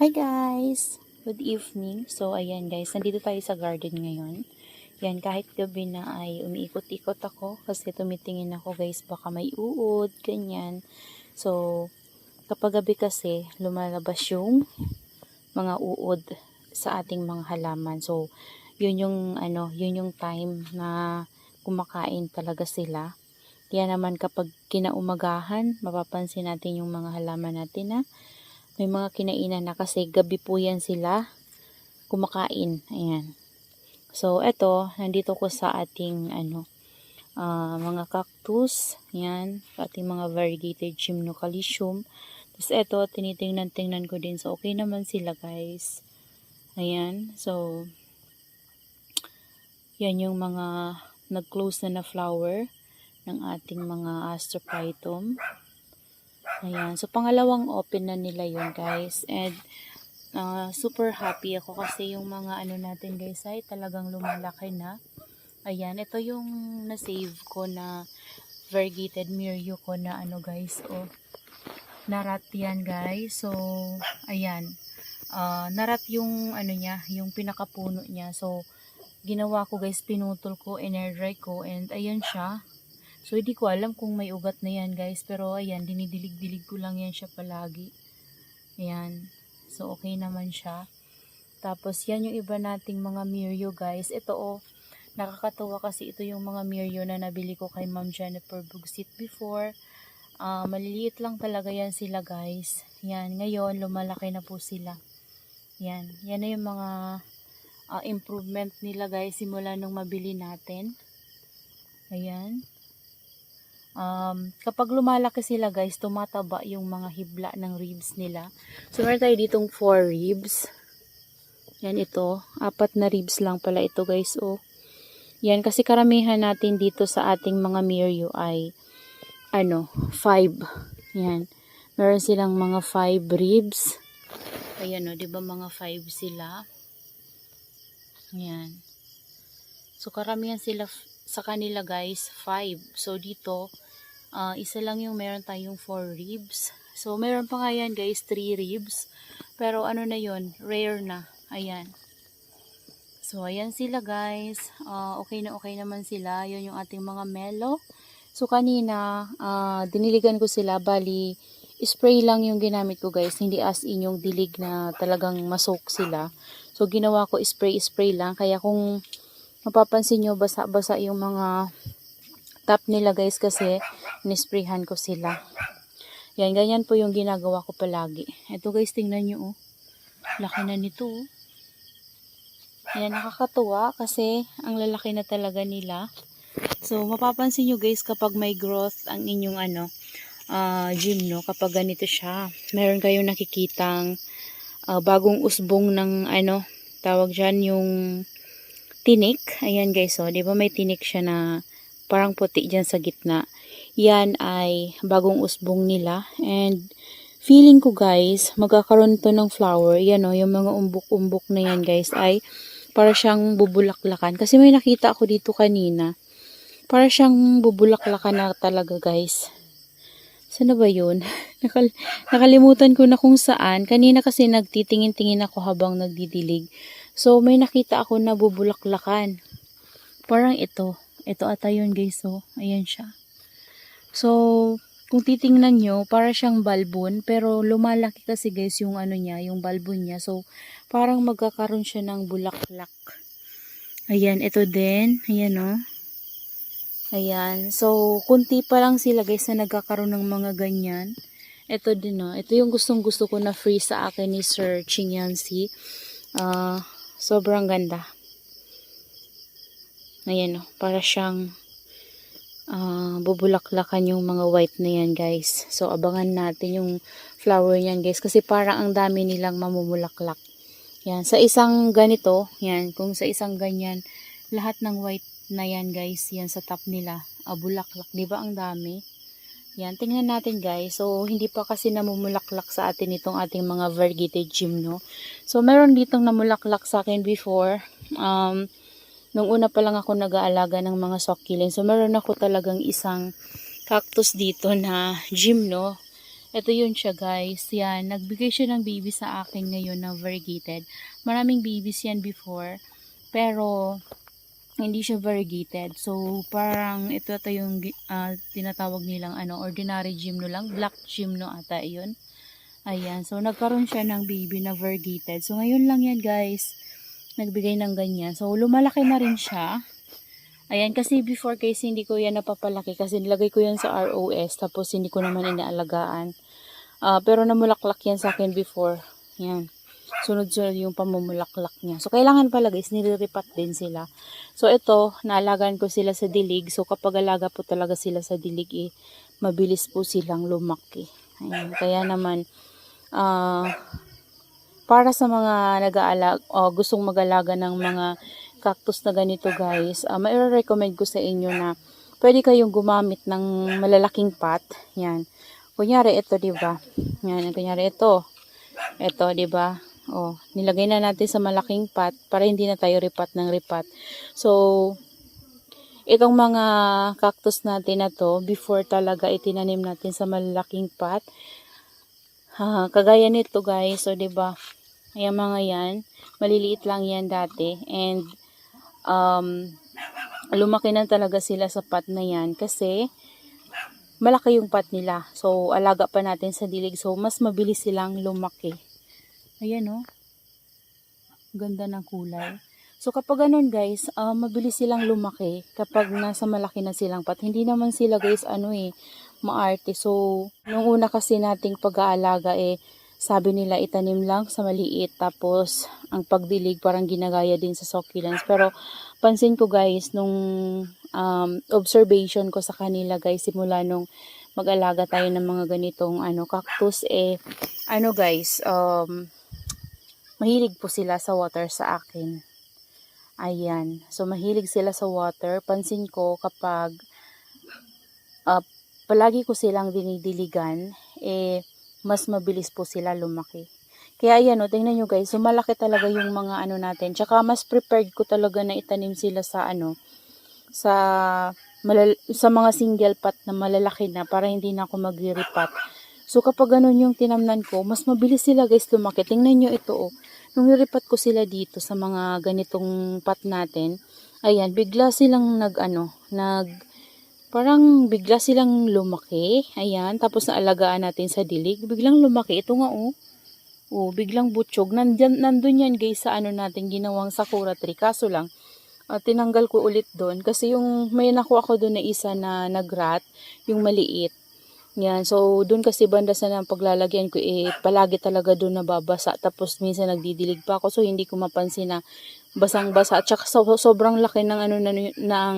Hi guys! Good evening. So ayan guys, nandito tayo sa garden ngayon. Yan, kahit gabi na ay umiikot-ikot ako kasi tumitingin ako guys, baka may uod, ganyan. So kapag gabi kasi lumalabas yung mga uod sa ating mga halaman. So yun yung time na kumakain talaga sila. Kaya naman kapag kinaumagahan, mapapansin natin yung mga halaman natin na may mga kinainan na kasi gabi po yan sila kumakain. Ayan. So, eto, nandito ko sa ating mga cactus. Ayan. Ating mga variegated Gymnocalycium. Tapos eto, tinitingnan-tingnan ko din. So, okay naman sila guys. Ayan. So, yan yung mga nag-close na flower ng ating mga Astrophytum. Ayan. So, pangalawang open na nila yun guys. And, super happy ako kasi yung mga natin guys ay talagang lumalaki na. Ayan. Ito yung na-save ko na variegated Mirio ko na guys. Oh, narat yan guys. So, ayan. Narat yung niya, yung pinakapuno niya. So, ginawa ko guys, pinutol ko, in-air-dry ko. And, ayan siya. So, hindi ko alam kung may ugat na yan guys. Pero, ayan, dinidilig-dilig ko lang yan siya palagi. Ayan. So, okay naman siya. Tapos, yan yung iba nating mga Mirio guys. Ito nakakatawa kasi ito yung mga Mirio na nabili ko kay Ma'am Jennifer Bugsit before. Maliliit lang talaga yan sila guys. Yan. Ngayon, lumalaki na po sila. Yan. Yan na yung mga improvement nila guys simula nung mabili natin. Ayan. Kapag lumalaki sila guys, tumataba yung mga hibla ng ribs nila. So, meron tayo ditong 4 ribs. Yan ito. 4 na ribs lang pala ito guys. Oh. Yan, kasi karamihan natin dito sa ating mga Mirio ay 5. Yan. Meron silang mga 5 ribs. Ayan o, diba mga 5 sila? Yan. So, karamihan sila sa kanila guys, 5. So, dito, isa lang yung meron tayong 4 ribs. So, meron pa nga yan guys, 3 ribs. Pero na yun, rare na. Ayan. So, ayan sila guys. Okay naman sila. Yun yung ating mga melo. So, kanina, diniligan ko sila. Bali, spray lang yung ginamit ko guys. Hindi as in yung dilig na talagang masok sila. So, ginawa ko spray lang. Kaya kung mapapansin nyo, basa-basa yung mga top nila guys kasi nisprayhan ko sila. Yan, ganyan po yung ginagawa ko palagi. Ito guys, tingnan nyo oh. Laki na nito oh. Yan, nakakatuwa kasi ang lalaki na talaga nila. So, mapapansin nyo guys kapag may growth ang inyong gymno, kapag ganito siya, meron kayong nakikitang bagong usbong ng tawag dyan yung tinik. Ayan guys, oh, di ba may tinik siya na parang puti dyan sa gitna. Yan ay bagong usbong nila. And feeling ko guys, magkakaroon to ng flower. Yan oh, yung mga umbok-umbok na yan guys ay para siyang bubulaklakan. Kasi may nakita ako dito kanina. Para siyang bubulaklakan na talaga guys. Saan na ba yun? Nakalimutan ko na kung saan. Kanina kasi nagtitingin-tingin ako habang nagdidilig. So, may nakita ako na bubulaklakan. Parang ito. Ito ata yun guys. So, ayan siya. So, kung titingnan nyo, para siyang balbon. Pero lumalaki kasi guys yung niya, yung balbon niya. So, parang magkakaroon siya ng bulaklak. Ayan, ito din. Ayan o. Ayan. So, kunti pa lang sila guys na nagkakaroon ng mga ganyan. Ito din o. Ito yung gustong-gusto ko na free sa akin ni Sir Ching Yancy. Sobrang ganda. Ayan o. Para siyang bubulaklakan yung mga white na yan guys. So, abangan natin yung flower niyan guys. Kasi parang ang dami nilang mamumulaklak. Yan. Sa isang ganito, yan. Kung sa isang ganyan, lahat ng white na yan guys, yan sa top nila, bulaklak, di ba ang dami? Yan, tingnan natin guys. So, hindi pa kasi namumulaklak sa atin itong ating mga variegated gymno. So, meron ditong namulaklak sa akin before. Nung una pa lang ako nag-aalaga ng mga succulent. So, meron ako talagang isang cactus dito na gymno. Ito yun siya guys. Yan, nagbigay siya ng baby sa akin ngayon na variegated. Maraming babies yan before. Pero, hindi siya variegated. So, parang ito yung tinatawag nilang ordinary gymno lang. Black gymno ata yun. Ayan. So, nagkaroon siya ng baby na variegated. So, ngayon lang yan guys. Nagbigay ng ganyan. So, lumalaki na rin siya. Ayan, kasi before guys, hindi ko yan napapalaki kasi nilagay ko yan sa ROS tapos hindi ko naman inaalagaan. Pero namulaklak yan sa akin before. Yan. Sunod-sunod yung pamumulaklak niya. So, kailangan pala guys, niliripat din sila. So, ito, naalagaan ko sila sa dilig. So, kapag alaga po talaga sila sa dilig, mabilis po silang lumaki. Ayan. Kaya naman, para sa mga gustong mag-alaga ng mga cactus na ganito guys, mai-recommend ko sa inyo na pwede kayong gumamit ng malalaking pot. Yan. Kunyari ito, 'di ba? Yan, kunyari ito. Ito, 'di ba? Oh, nilagay na natin sa malaking pot para hindi na tayo ripat ng ripat. So, itong mga cactus natin na to, before talaga itinanim natin sa malalaking pot. Kagaya nito guys, so 'di ba? Ayan mga yan, maliliit lang yan dati and lumaki na talaga sila sa pot na yan kasi malaki yung pot nila. So, alaga pa natin sa dilig. So, mas mabilis silang lumaki. Ayan o. Ganda ng kulay. So, kapag ganun guys, mabilis silang lumaki kapag nasa malaki na silang pot. Hindi naman sila guys, maarte. So, nung una kasi nating pag-aalaga sabi nila itanim lang sa maliit tapos ang pagdilig parang ginagaya din sa succulents. Pero pansin ko guys nung observation ko sa kanila guys simula nung mag-alaga tayo ng mga ganitong cactus guys, mahilig po sila sa water sa akin. Ayan. So mahilig sila sa water. Pansin ko kapag palagi ko silang dinidiligan mas mabilis po sila lumaki. Kaya ayan tingnan nyo guys, so malaki talaga yung mga natin. Tsaka mas prepared ko talaga na itanim sila sa sa mga single pot na malalaki na para hindi na ako magre-repat. So kapag ganun yung tinamnan ko, mas mabilis sila guys lumaki. Tingnan nyo ito Nung niripat ko sila dito sa mga ganitong pot natin, ayan, bigla silang parang bigla silang lumaki. Ayan. Tapos naalagaan natin sa dilig. Biglang lumaki. Ito nga biglang butsyog. Nandun yan guys sa natin ginawang sakura tree. Kaso lang, tinanggal ko ulit doon. Kasi may nakuha ko doon na isa na nagrat. Yung maliit. Yan. So, doon kasi banda sa paglalagyan ko, palagi talaga doon nababasa. Tapos minsan nagdidilig pa ako. So, hindi ko mapansin na basang-basa. At saka sobrang laki ng ng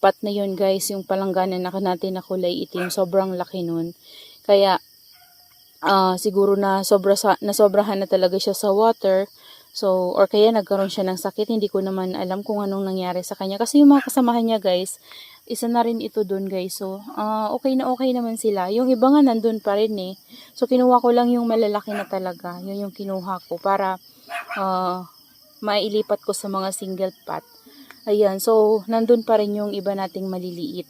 pot na yun guys, yung palangganan natin na kulay itim, sobrang laki nun. Kaya siguro nasobrahan na talaga siya sa water. So, or kaya nagkaroon siya ng sakit. Hindi ko naman alam kung anong nangyari sa kanya. Kasi yung mga kasamahan niya guys, isa na rin ito dun guys. So, okay naman sila. Yung iba nga nandun pa rin So, kinuha ko lang yung malalaki na talaga. Yun yung kinuha ko para mailipat ko sa mga single pot. Ayan, so, nandun pa rin yung iba nating maliliit.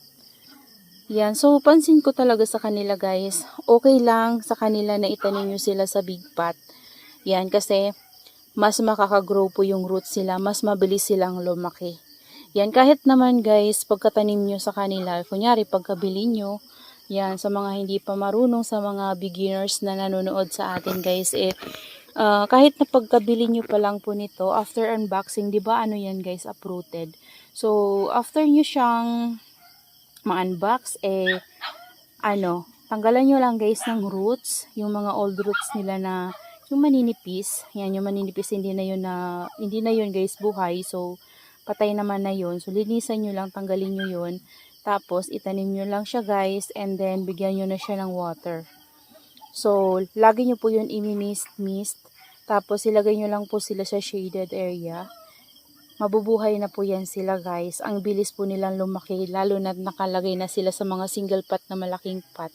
Yan, so, pansin ko talaga sa kanila guys, okay lang sa kanila na itanim nyo sila sa big pot. Yan, kasi, mas makakagrow po yung roots sila, mas mabilis silang lumaki. Yan, kahit naman guys, pagkatanim nyo sa kanila, kunyari, pagkabili nyo, yan, sa mga hindi pa marunong, sa mga beginners na nanonood sa atin guys, kahit na pagkabili nyo pa lang po nito, after unboxing, di ba yan guys, uprooted. So, after nyo siyang ma-unbox, tanggalan nyo lang guys ng roots, yung mga old roots nila na, yung maninipis, yan, yung maninipis, hindi na yun guys, buhay. So, patay naman na yun. So, linisan nyo lang, tanggalin nyo yun. Tapos, itanim nyo lang siya guys, and then, bigyan nyo na siya ng water. So, lagi nyo po yun i-mist. Tapos, ilagay nyo lang po sila sa shaded area. Mabubuhay na po yan sila guys. Ang bilis po nilang lumaki, lalo na nakalagay na sila sa mga single pot na malaking pot.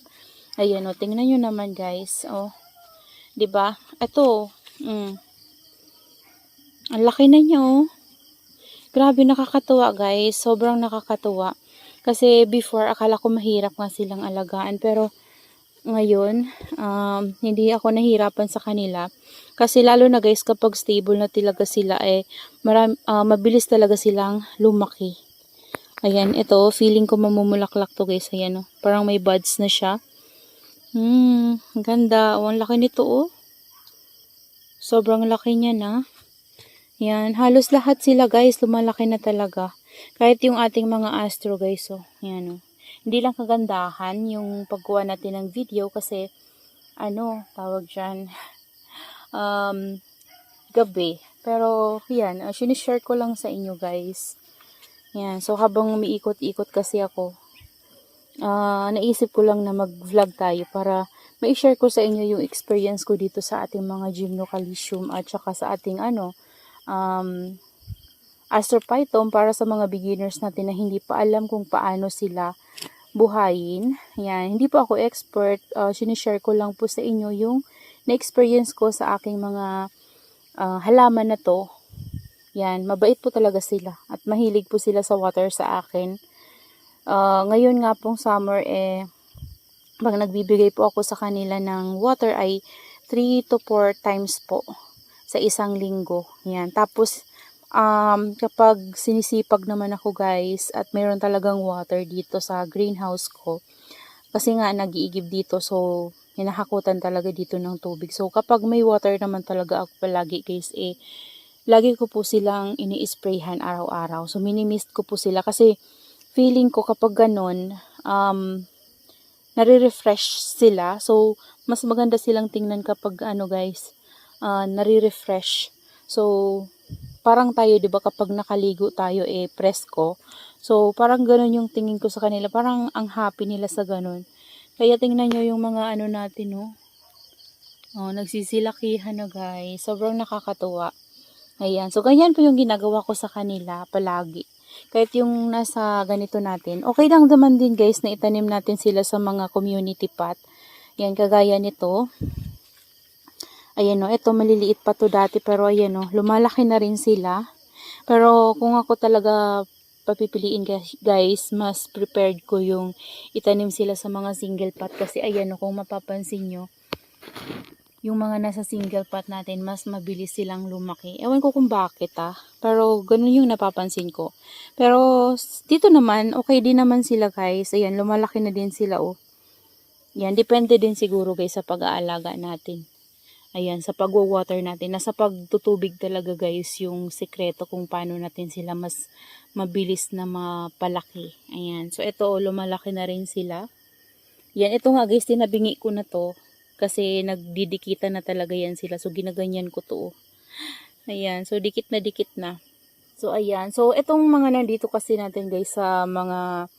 Ayan tingnan nyo naman guys. Diba? Ito, ang laki na niya Grabe, nakakatuwa guys. Sobrang nakakatuwa. Kasi before, akala ko mahirap nga silang alagaan. Pero, ngayon, hindi ako nahirapan sa kanila. Kasi lalo na guys, kapag stable na talaga sila, mabilis talaga silang lumaki. Ayan, ito, feeling ko mamumulaklak to guys. Ayan, oh, parang may buds na siya. Ang ganda. Oh, ang laki nito, oh. Sobrang laki niya na. Yan, halos lahat sila guys, lumalaki na talaga. Kahit yung ating mga astro guys, oh. Yan, oh. Hindi lang kagandahan yung pagkuha natin ng video kasi, tawag dyan, gabi. Pero, yan, sinishare ko lang sa inyo guys. Yan, so habang umiikot-ikot kasi ako, naisip ko lang na mag-vlog tayo para ma-share ko sa inyo yung experience ko dito sa ating mga gymnocalcium at saka sa ating astrophytum para sa mga beginners natin na hindi pa alam kung paano sila buhayin. Yan, hindi po ako expert, sinishare ko lang po sa inyo yung na-experience ko sa aking mga halaman na to. Yan, mabait po talaga sila at mahilig po sila sa water sa akin. Ngayon nga pong summer, pag nagbibigay po ako sa kanila ng water ay 3 to 4 times po sa isang linggo. Yan. Tapos, kapag sinisipag naman ako guys at mayroon talagang water dito sa greenhouse ko, kasi nga nag-iigib dito, so hinahakutan talaga dito ng tubig. So, kapag may water naman talaga ako palagi guys, lagi ko po silang ini-sprayhan araw-araw. So, minimist ko po sila kasi feeling ko kapag ganun, nare-refresh sila. So, mas maganda silang tingnan kapag guys, nare-refresh. So, parang tayo, 'di ba, kapag nakaligo tayo presko. So, parang ganun yung tingin ko sa kanila. Parang ang happy nila sa ganun. Kaya tingnan nyo yung mga natin, no? Oh, nagsisilakihan na guys. Sobrang nakakatuwa. Ayan. So, ganyan po yung ginagawa ko sa kanila palagi. Kahit yung nasa ganito natin, okay lang naman din guys na itanim natin sila sa mga community pot. Yan, kagaya nito. Ayan o, ito maliliit pa to dati pero ayan o, lumalaki na rin sila. Pero kung ako talaga papipiliin guys, mas prepared ko yung itanim sila sa mga single pot kasi ayan o, kung mapapansin nyo, yung mga nasa single pot natin, mas mabilis silang lumaki. Ewan ko kung bakit pero ganun yung napapansin ko. Pero dito naman, okay din naman sila guys. Ayan, lumalaki na din sila oh. Yan, depende din siguro guys sa pag-aalaga natin. Ayan, sa pagwa-water natin. Nasa pagtutubig talaga guys yung sekreto kung paano natin sila mas mabilis na mapalaki. Ayan, so ito lumalaki na rin sila. Yan, ito nga guys, tinabingi ko na to. Kasi nagdidikitan na talaga yan sila. So, ginaganyan ko to. Ayan. So, dikit na. So, ayan. So, itong mga nandito kasi natin guys sa mga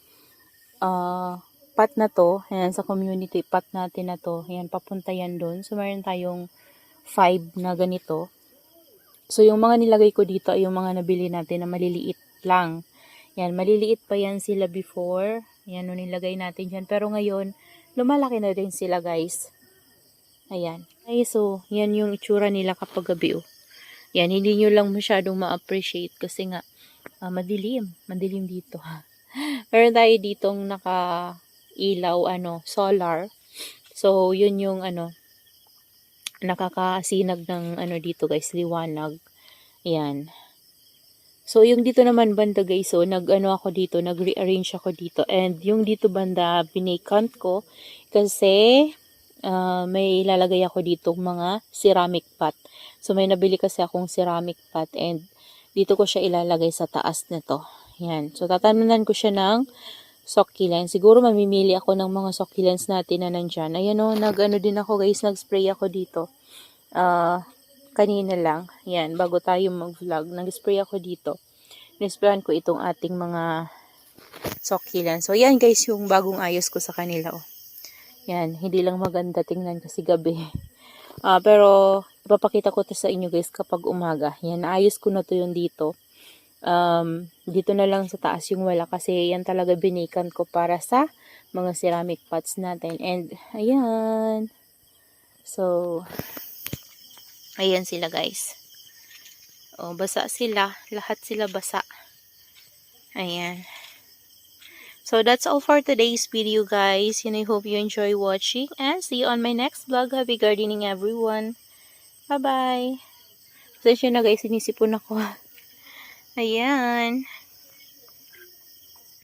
pot na to. Ayan, sa community pot natin na to. Ayan, papunta yan doon. So, meron tayong 5 na ganito. So, yung mga nilagay ko dito ay yung mga nabili natin na maliliit lang. Ayan, maliliit pa yan sila before. Ayan, nung nilagay natin dyan. Pero ngayon, lumalaki na rin sila guys. Ayan. Ay, so, yan yung itsura nila kapag gabi, oh. Yan, hindi nyo lang masyadong ma-appreciate kasi nga, madilim. Madilim dito, ha. Meron tayo ditong naka-ilaw, solar. So, yun yung, nakakasinag ng, dito, guys, liwanag. Ayan. So, yung dito naman banda, guys, so, ako dito, nag-rearrange ako dito. And, yung dito banda, binakant ko kasi, may ilalagay ako dito mga ceramic pot. So, may nabili kasi akong ceramic pot and dito ko siya ilalagay sa taas nito. Yan. So, tatanunan ko siya ng succulents. Siguro mamimili ako ng mga succulents natin na nandyan. Ayan o, din ako guys, nag-spray ako dito. Kanina lang. Yan, bago tayo mag-vlog. Nag-spray ako dito. Nisprayan ko itong ating mga succulents. So, yan guys, yung bagong ayos ko sa kanila oh. Yan, hindi lang maganda tingnan kasi gabi. Pero, ipapakita ko to sa inyo guys kapag umaga. Yan, naayos ko na to yung dito. Dito na lang sa taas yung wala kasi yan talaga binikan ko para sa mga ceramic pots natin. And, ayan. So, ayan sila guys. O, basa sila. Lahat sila basa. Ayan. So that's all for today's video, guys. And I hope you enjoy watching. And see you on my next vlog. Happy gardening, everyone. Bye-bye. Pasensya na guys, sinisipon ako. Ayan.